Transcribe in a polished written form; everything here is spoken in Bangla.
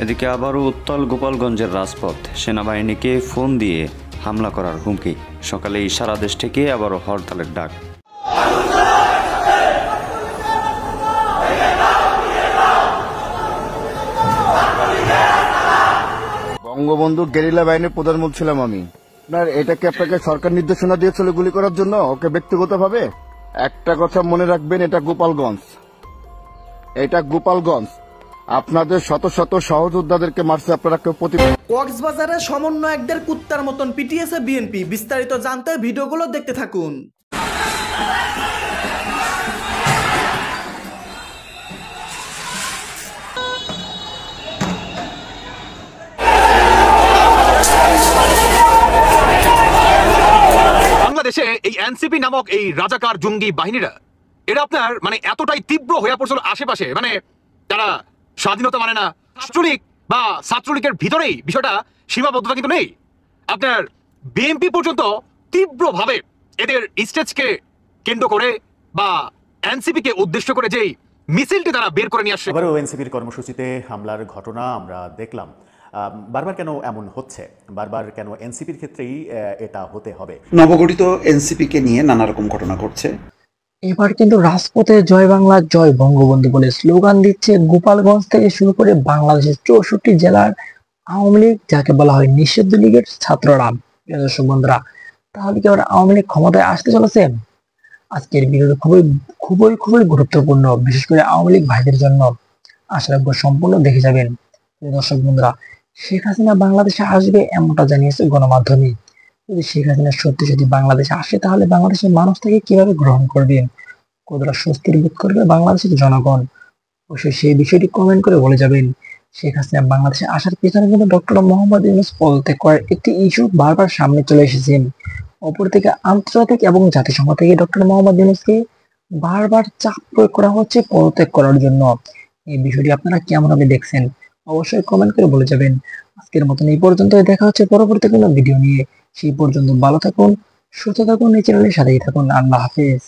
এদিকে আবারও উত্তাল গোপালগঞ্জের রাজপথ, সেনাবাহিনীকে ফোন দিয়ে হামলা করার হুমকি। সকালে সারা দেশ থেকে আবারও হরতালের ডাক। বঙ্গবন্ধু গেরিলা বাহিনীর প্রধান ছিলাম আমি। এটাকে আপনাকে সরকার নির্দেশনা দিয়েছিল গুলি করার জন্য, ওকে ব্যক্তিগতভাবে? একটা কথা মনে রাখবেন, এটা গোপালগঞ্জ। আপনাদের শত শত সহযোদ্ধাদেরকে মারছে, আপনারা কেউ কক্সবাজারে সমন্বয়কদের কুত্তার মতন পিটিয়েছে বিএনপি। বিস্তারিত জানতে ভিডিওগুলো দেখতে থাকুন। বাংলাদেশে এই এনসিপি নামক এই রাজাকার জঙ্গি বাহিনীরা, এটা আপনার মানে এতটাই তীব্র হয়ে পড়ছিল আশেপাশে, মানে তারা স্বাধীনতা মানে না, ছাত্রলীগ বা ছাত্রলীগের ভিতরেই বিষয়টা সীমাবদ্ধতা কিন্তু নেই। আপনার বিএনপি পর্যন্ত তীব্রভাবে এদের স্টেজকে কেন্দ্র করে বা এনসিপি কে উদ্দেশ্য করে যেই মিছিলটি তারা বের করে নিয়ে আসছে। এবারও এনসিপির কর্মসূচিতে হামলার ঘটনা আমরা দেখলাম। বারবার কেন এমন হচ্ছে? বারবার কেন এনসিপির ক্ষেত্রেই এটা হতে হবে? নবগঠিত এনসিপিকে নিয়ে নানা রকম ঘটনা ঘটছে। এবার কিন্তু রাজপথে জয় বাংলা জয় বঙ্গবন্ধু বলে স্লোগান দিচ্ছে গোপালগঞ্জ থেকে শুরু করে বাংলাদেশের 64 জেলার আওয়ামী লীগ, যাকে বলা হয় নিষিদ্ধ লীগের ছাত্ররা। দর্শক বন্ধুরা, তাহলে কি আবার আওয়ামী লীগ ক্ষমতায় আসতে চলেছে? আজকের ভিডিওটি খুবই গুরুত্বপূর্ণ, বিশেষ করে আওয়ামী লীগ ভাইদের জন্য। আশা রাখবো সম্পূর্ণ দেখে যাবেন। দর্শক বন্ধুরা, শেখ হাসিনা বাংলাদেশে আসবে এমনটা জানিয়েছে গণমাধ্যমে। যদি শেখ হাসিনা সত্যি বাংলাদেশে আসে, তাহলে বাংলাদেশের মানুষ তাকে কিভাবে গ্রহণ করবেন, কতটা স্বস্তির বোধ করবে বাংলাদেশের জনগণ? অবশ্যই সেই বিষয়টি কমেন্ট করে বলে যাবেন। শেখ হাসিনা বাংলাদেশে আসার পেছনে কিন্তু ডক্টর মোহাম্মদ ইউনূস পদত্যাগ করার একটি ইস্যু বারবার সামনে চলে এসেছে। অপরদিকে আন্তর্জাতিক এবং জাতিসংঘ থেকে ডক্টর মোহাম্মদ ইউনূসকে বারবার চাপ প্রয়োগ করা হচ্ছে পদত্যাগ করার জন্য। এই বিষয়টি আপনারা কেমন ভাবে দেখছেন অবশ্যই কমেন্ট করে বলে যাবেন। আজকের মতন এই পর্যন্ত, দেখা হচ্ছে পরবর্তী কোনো ভিডিও নিয়ে। সেই পর্যন্ত ভালো থাকুন, সুস্থ থাকুন, এই চ্যানেলের সাথেই থাকুন। আল্লাহ হাফেজ।